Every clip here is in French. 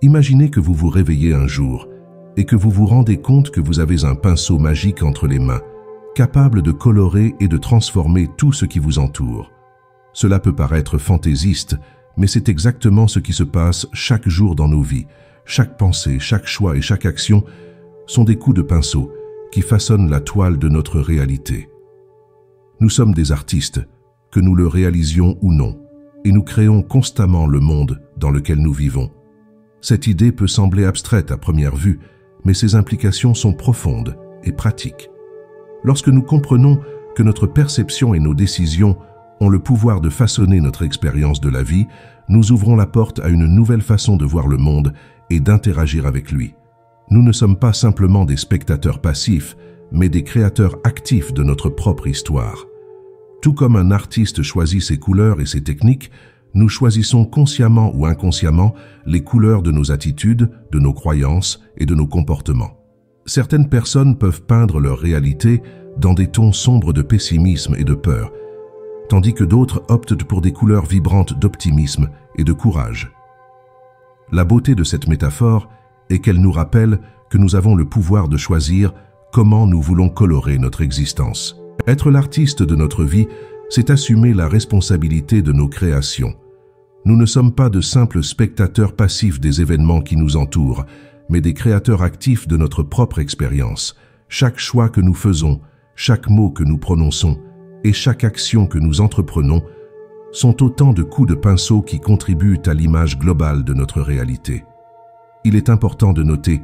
Imaginez que vous vous réveillez un jour et que vous vous rendez compte que vous avez un pinceau magique entre les mains, capable de colorer et de transformer tout ce qui vous entoure. Cela peut paraître fantaisiste, mais c'est exactement ce qui se passe chaque jour dans nos vies. Chaque pensée, chaque choix et chaque action sont des coups de pinceau qui façonnent la toile de notre réalité. Nous sommes des artistes, que nous le réalisions ou non, et nous créons constamment le monde dans lequel nous vivons. Cette idée peut sembler abstraite à première vue, mais ses implications sont profondes et pratiques. Lorsque nous comprenons que notre perception et nos décisions ont le pouvoir de façonner notre expérience de la vie, nous ouvrons la porte à une nouvelle façon de voir le monde et d'interagir avec lui. Nous ne sommes pas simplement des spectateurs passifs, mais des créateurs actifs de notre propre histoire. Tout comme un artiste choisit ses couleurs et ses techniques, nous choisissons consciemment ou inconsciemment les couleurs de nos attitudes, de nos croyances et de nos comportements. Certaines personnes peuvent peindre leur réalité dans des tons sombres de pessimisme et de peur, tandis que d'autres optent pour des couleurs vibrantes d'optimisme et de courage. La beauté de cette métaphore est qu'elle nous rappelle que nous avons le pouvoir de choisir comment nous voulons colorer notre existence. Être l'artiste de notre vie, c'est assumer la responsabilité de nos créations. Nous ne sommes pas de simples spectateurs passifs des événements qui nous entourent, mais des créateurs actifs de notre propre expérience. Chaque choix que nous faisons, chaque mot que nous prononçons et chaque action que nous entreprenons sont autant de coups de pinceau qui contribuent à l'image globale de notre réalité. Il est important de noter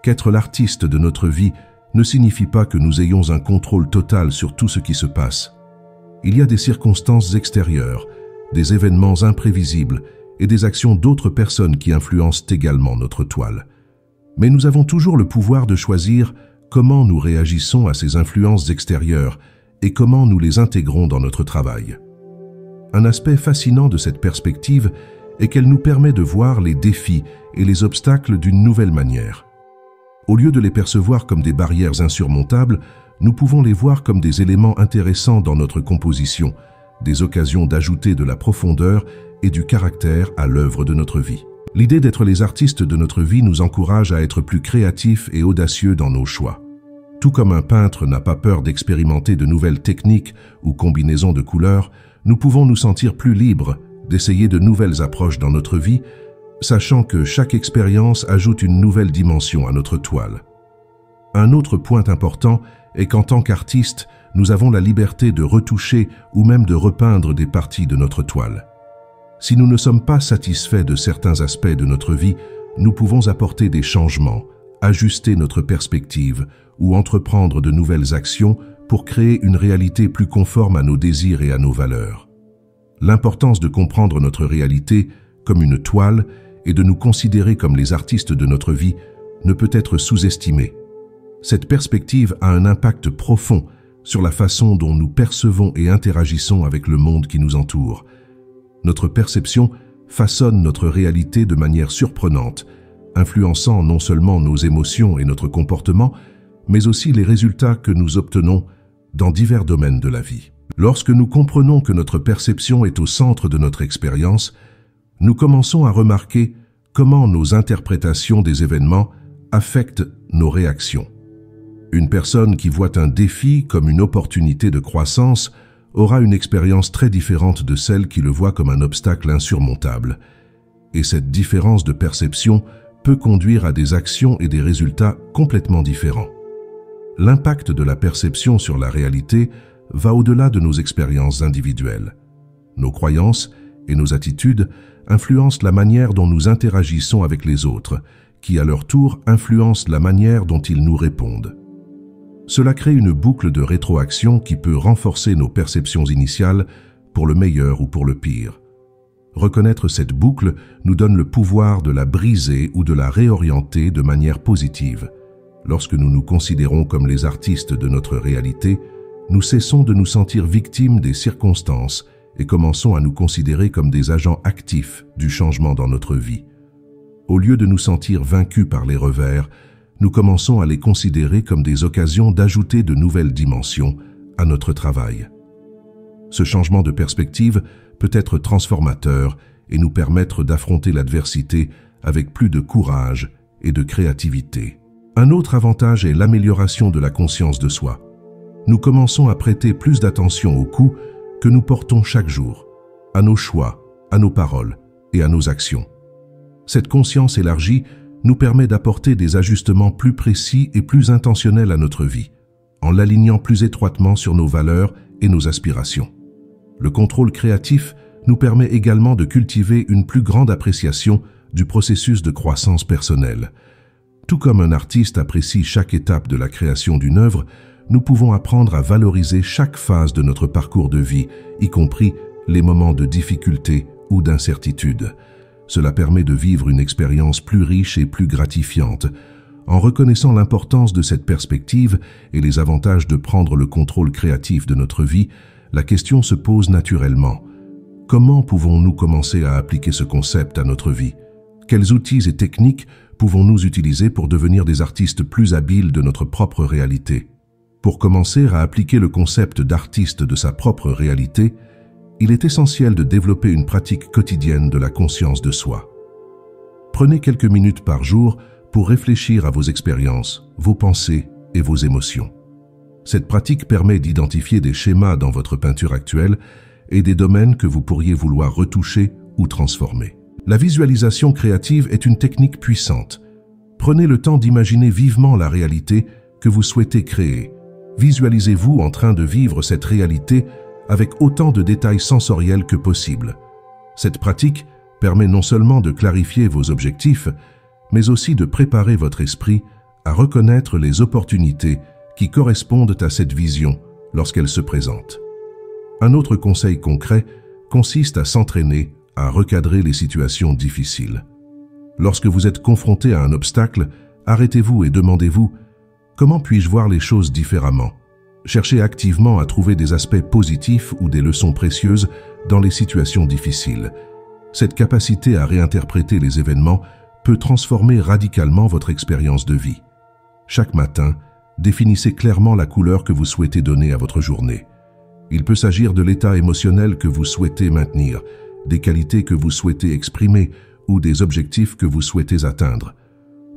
qu'être l'artiste de notre vie ne signifie pas que nous ayons un contrôle total sur tout ce qui se passe. Il y a des circonstances extérieures, des événements imprévisibles et des actions d'autres personnes qui influencent également notre toile. Mais nous avons toujours le pouvoir de choisir comment nous réagissons à ces influences extérieures et comment nous les intégrons dans notre travail. Un aspect fascinant de cette perspective est qu'elle nous permet de voir les défis et les obstacles d'une nouvelle manière. Au lieu de les percevoir comme des barrières insurmontables, nous pouvons les voir comme des éléments intéressants dans notre composition, des occasions d'ajouter de la profondeur et du caractère à l'œuvre de notre vie. L'idée d'être les artistes de notre vie nous encourage à être plus créatifs et audacieux dans nos choix. Tout comme un peintre n'a pas peur d'expérimenter de nouvelles techniques ou combinaisons de couleurs, nous pouvons nous sentir plus libres d'essayer de nouvelles approches dans notre vie, sachant que chaque expérience ajoute une nouvelle dimension à notre toile. Un autre point important est qu'en tant qu'artistes, nous avons la liberté de retoucher ou même de repeindre des parties de notre toile. Si nous ne sommes pas satisfaits de certains aspects de notre vie, nous pouvons apporter des changements, ajuster notre perspective ou entreprendre de nouvelles actions pour créer une réalité plus conforme à nos désirs et à nos valeurs. L'importance de comprendre notre réalité comme une toile et de nous considérer comme les artistes de notre vie ne peut être sous-estimée. Cette perspective a un impact profond sur la façon dont nous percevons et interagissons avec le monde qui nous entoure. Notre perception façonne notre réalité de manière surprenante, influençant non seulement nos émotions et notre comportement, mais aussi les résultats que nous obtenons dans divers domaines de la vie. Lorsque nous comprenons que notre perception est au centre de notre expérience, nous commençons à remarquer comment nos interprétations des événements affectent nos réactions. Une personne qui voit un défi comme une opportunité de croissance aura une expérience très différente de celle qui le voit comme un obstacle insurmontable. Et cette différence de perception peut conduire à des actions et des résultats complètement différents. L'impact de la perception sur la réalité va au-delà de nos expériences individuelles. Nos croyances et nos attitudes influencent la manière dont nous interagissons avec les autres, qui à leur tour influencent la manière dont ils nous répondent. Cela crée une boucle de rétroaction qui peut renforcer nos perceptions initiales pour le meilleur ou pour le pire. Reconnaître cette boucle nous donne le pouvoir de la briser ou de la réorienter de manière positive. Lorsque nous nous considérons comme les artistes de notre réalité, nous cessons de nous sentir victimes des circonstances et commençons à nous considérer comme des agents actifs du changement dans notre vie. Au lieu de nous sentir vaincus par les revers, nous commençons à les considérer comme des occasions d'ajouter de nouvelles dimensions à notre travail. Ce changement de perspective peut être transformateur et nous permettre d'affronter l'adversité avec plus de courage et de créativité. Un autre avantage est l'amélioration de la conscience de soi. Nous commençons à prêter plus d'attention aux coups que nous portons chaque jour, à nos choix, à nos paroles et à nos actions. Cette conscience élargie nous permet d'apporter des ajustements plus précis et plus intentionnels à notre vie, en l'alignant plus étroitement sur nos valeurs et nos aspirations. Le contrôle créatif nous permet également de cultiver une plus grande appréciation du processus de croissance personnelle. Tout comme un artiste apprécie chaque étape de la création d'une œuvre, nous pouvons apprendre à valoriser chaque phase de notre parcours de vie, y compris les moments de difficulté ou d'incertitude. Cela permet de vivre une expérience plus riche et plus gratifiante. En reconnaissant l'importance de cette perspective et les avantages de prendre le contrôle créatif de notre vie, la question se pose naturellement. Comment pouvons-nous commencer à appliquer ce concept à notre vie? Quels outils et techniques pouvons-nous utiliser pour devenir des artistes plus habiles de notre propre réalité? Pour commencer à appliquer le concept d'artiste de sa propre réalité, il est essentiel de développer une pratique quotidienne de la conscience de soi. Prenez quelques minutes par jour pour réfléchir à vos expériences, vos pensées et vos émotions. Cette pratique permet d'identifier des schémas dans votre peinture actuelle et des domaines que vous pourriez vouloir retoucher ou transformer. La visualisation créative est une technique puissante. Prenez le temps d'imaginer vivement la réalité que vous souhaitez créer. Visualisez-vous en train de vivre cette réalité avec autant de détails sensoriels que possible. Cette pratique permet non seulement de clarifier vos objectifs, mais aussi de préparer votre esprit à reconnaître les opportunités qui correspondent à cette vision lorsqu'elle se présente. Un autre conseil concret consiste à s'entraîner à recadrer les situations difficiles. Lorsque vous êtes confronté à un obstacle, arrêtez-vous et demandez-vous « Comment puis-je voir les choses différemment ?» Cherchez activement à trouver des aspects positifs ou des leçons précieuses dans les situations difficiles. Cette capacité à réinterpréter les événements peut transformer radicalement votre expérience de vie. Chaque matin, définissez clairement la couleur que vous souhaitez donner à votre journée. Il peut s'agir de l'état émotionnel que vous souhaitez maintenir, des qualités que vous souhaitez exprimer ou des objectifs que vous souhaitez atteindre.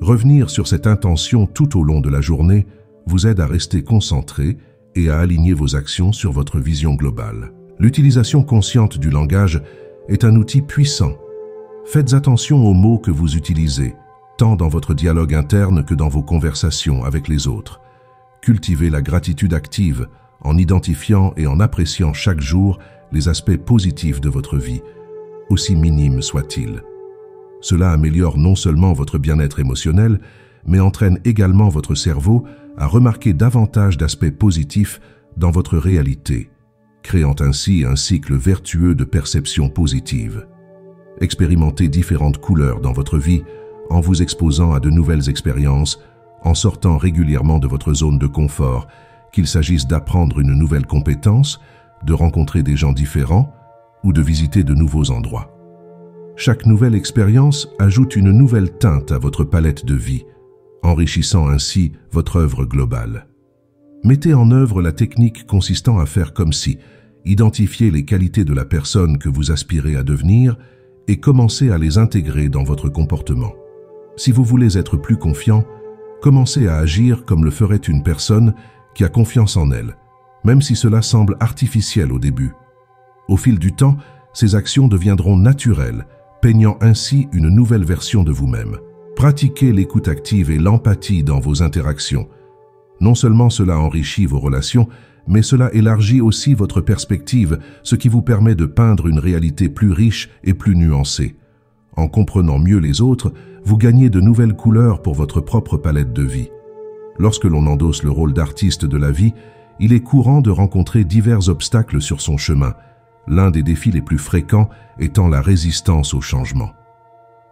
Revenir sur cette intention tout au long de la journée vous aide à rester concentré et à aligner vos actions sur votre vision globale. L'utilisation consciente du langage est un outil puissant. Faites attention aux mots que vous utilisez, tant dans votre dialogue interne que dans vos conversations avec les autres. Cultivez la gratitude active en identifiant et en appréciant chaque jour les aspects positifs de votre vie, aussi minimes soient-ils. Cela améliore non seulement votre bien-être émotionnel, mais entraîne également votre cerveau à remarquer davantage d'aspects positifs dans votre réalité, créant ainsi un cycle vertueux de perception positive. Expérimentez différentes couleurs dans votre vie en vous exposant à de nouvelles expériences, en sortant régulièrement de votre zone de confort, qu'il s'agisse d'apprendre une nouvelle compétence, de rencontrer des gens différents ou de visiter de nouveaux endroits. Chaque nouvelle expérience ajoute une nouvelle teinte à votre palette de vie, enrichissant ainsi votre œuvre globale. Mettez en œuvre la technique consistant à faire comme si, identifiez les qualités de la personne que vous aspirez à devenir et commencez à les intégrer dans votre comportement. Si vous voulez être plus confiant, commencez à agir comme le ferait une personne qui a confiance en elle, même si cela semble artificiel au début. Au fil du temps, ces actions deviendront naturelles, peignant ainsi une nouvelle version de vous-même. Pratiquez l'écoute active et l'empathie dans vos interactions. Non seulement cela enrichit vos relations, mais cela élargit aussi votre perspective, ce qui vous permet de peindre une réalité plus riche et plus nuancée. En comprenant mieux les autres, vous gagnez de nouvelles couleurs pour votre propre palette de vie. Lorsque l'on endosse le rôle d'artiste de la vie, il est courant de rencontrer divers obstacles sur son chemin, l'un des défis les plus fréquents étant la résistance au changement.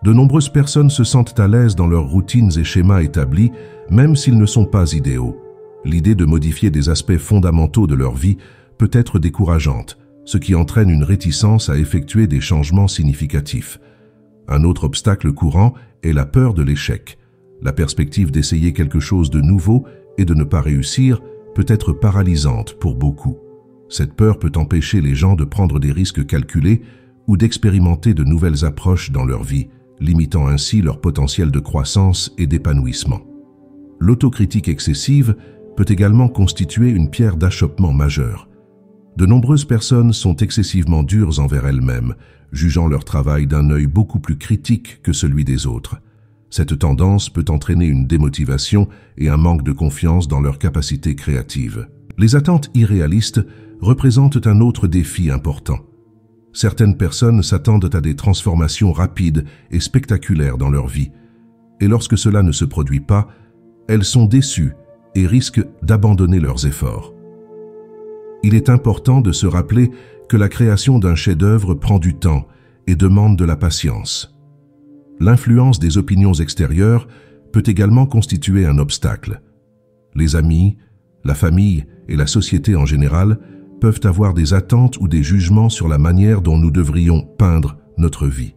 De nombreuses personnes se sentent à l'aise dans leurs routines et schémas établis, même s'ils ne sont pas idéaux. L'idée de modifier des aspects fondamentaux de leur vie peut être décourageante, ce qui entraîne une réticence à effectuer des changements significatifs. Un autre obstacle courant est la peur de l'échec. La perspective d'essayer quelque chose de nouveau et de ne pas réussir peut être paralysante pour beaucoup. Cette peur peut empêcher les gens de prendre des risques calculés ou d'expérimenter de nouvelles approches dans leur vie, limitant ainsi leur potentiel de croissance et d'épanouissement. L'autocritique excessive peut également constituer une pierre d'achoppement majeure. De nombreuses personnes sont excessivement dures envers elles-mêmes, jugeant leur travail d'un œil beaucoup plus critique que celui des autres. Cette tendance peut entraîner une démotivation et un manque de confiance dans leurs capacités créatives. Les attentes irréalistes représentent un autre défi important. Certaines personnes s'attendent à des transformations rapides et spectaculaires dans leur vie, et lorsque cela ne se produit pas, elles sont déçues et risquent d'abandonner leurs efforts. Il est important de se rappeler que la création d'un chef-d'œuvre prend du temps et demande de la patience. L'influence des opinions extérieures peut également constituer un obstacle. Les amis, la famille et la société en général peuvent avoir des attentes ou des jugements sur la manière dont nous devrions peindre notre vie.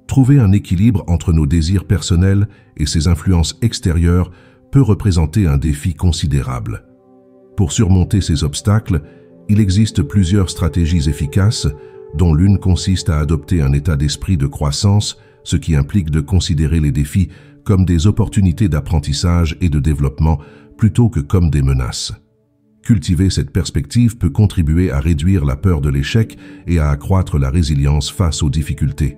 Trouver un équilibre entre nos désirs personnels et ces influences extérieures peut représenter un défi considérable. Pour surmonter ces obstacles, il existe plusieurs stratégies efficaces, dont l'une consiste à adopter un état d'esprit de croissance, ce qui implique de considérer les défis comme des opportunités d'apprentissage et de développement plutôt que comme des menaces. Cultiver cette perspective peut contribuer à réduire la peur de l'échec et à accroître la résilience face aux difficultés.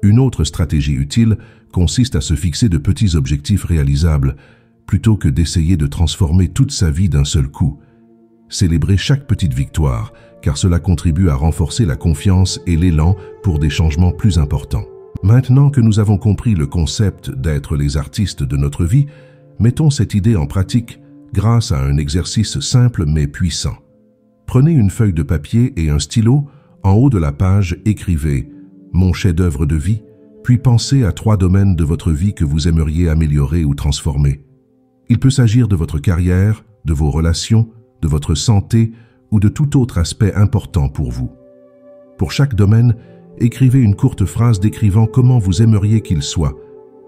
Une autre stratégie utile consiste à se fixer de petits objectifs réalisables, plutôt que d'essayer de transformer toute sa vie d'un seul coup. Célébrer chaque petite victoire, car cela contribue à renforcer la confiance et l'élan pour des changements plus importants. Maintenant que nous avons compris le concept d'être les artistes de notre vie, mettons cette idée en pratique grâce à un exercice simple mais puissant. Prenez une feuille de papier et un stylo, en haut de la page, écrivez « Mon chef-d'œuvre de vie », puis pensez à 3 domaines de votre vie que vous aimeriez améliorer ou transformer. Il peut s'agir de votre carrière, de vos relations, de votre santé ou de tout autre aspect important pour vous. Pour chaque domaine, écrivez une courte phrase décrivant comment vous aimeriez qu'il soit,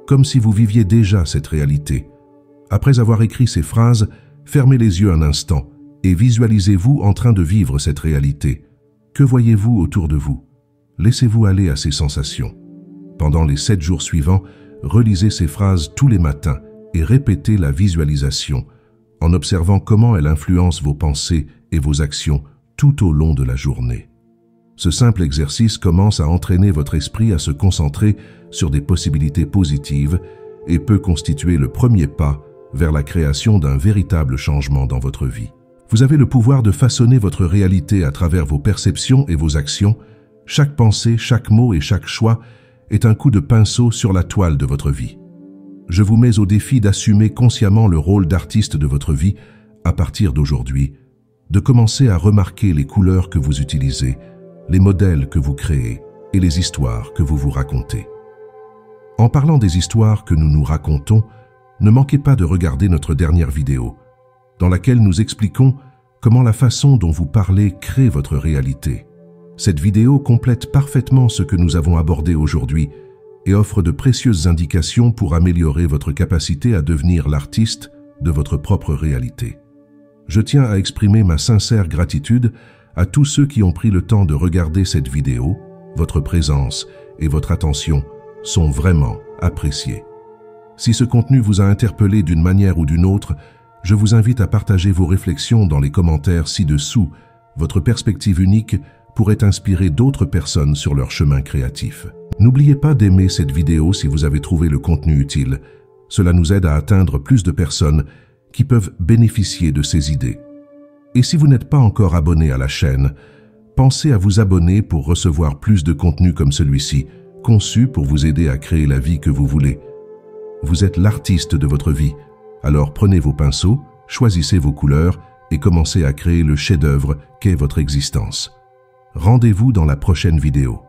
comme si vous viviez déjà cette réalité. Après avoir écrit ces phrases, fermez les yeux un instant et visualisez-vous en train de vivre cette réalité. Que voyez-vous autour de vous? Laissez-vous aller à ces sensations. Pendant les 7 jours suivants, relisez ces phrases tous les matins et répétez la visualisation, en observant comment elle influence vos pensées et vos actions tout au long de la journée. Ce simple exercice commence à entraîner votre esprit à se concentrer sur des possibilités positives et peut constituer le premier pas vers la création d'un véritable changement dans votre vie. Vous avez le pouvoir de façonner votre réalité à travers vos perceptions et vos actions. Chaque pensée, chaque mot et chaque choix est un coup de pinceau sur la toile de votre vie. Je vous mets au défi d'assumer consciemment le rôle d'artiste de votre vie à partir d'aujourd'hui, de commencer à remarquer les couleurs que vous utilisez, les modèles que vous créez et les histoires que vous vous racontez. En parlant des histoires que nous nous racontons, ne manquez pas de regarder notre dernière vidéo, dans laquelle nous expliquons comment la façon dont vous parlez crée votre réalité. Cette vidéo complète parfaitement ce que nous avons abordé aujourd'hui et offre de précieuses indications pour améliorer votre capacité à devenir l'artiste de votre propre réalité. Je tiens à exprimer ma sincère gratitude à tous ceux qui ont pris le temps de regarder cette vidéo. Votre présence et votre attention sont vraiment appréciés. Si ce contenu vous a interpellé d'une manière ou d'une autre, je vous invite à partager vos réflexions dans les commentaires ci-dessous. Votre perspective unique pourrait inspirer d'autres personnes sur leur chemin créatif. N'oubliez pas d'aimer cette vidéo si vous avez trouvé le contenu utile. Cela nous aide à atteindre plus de personnes qui peuvent bénéficier de ces idées. Et si vous n'êtes pas encore abonné à la chaîne, pensez à vous abonner pour recevoir plus de contenu comme celui-ci, conçu pour vous aider à créer la vie que vous voulez. Vous êtes l'artiste de votre vie, alors prenez vos pinceaux, choisissez vos couleurs et commencez à créer le chef-d'œuvre qu'est votre existence. Rendez-vous dans la prochaine vidéo.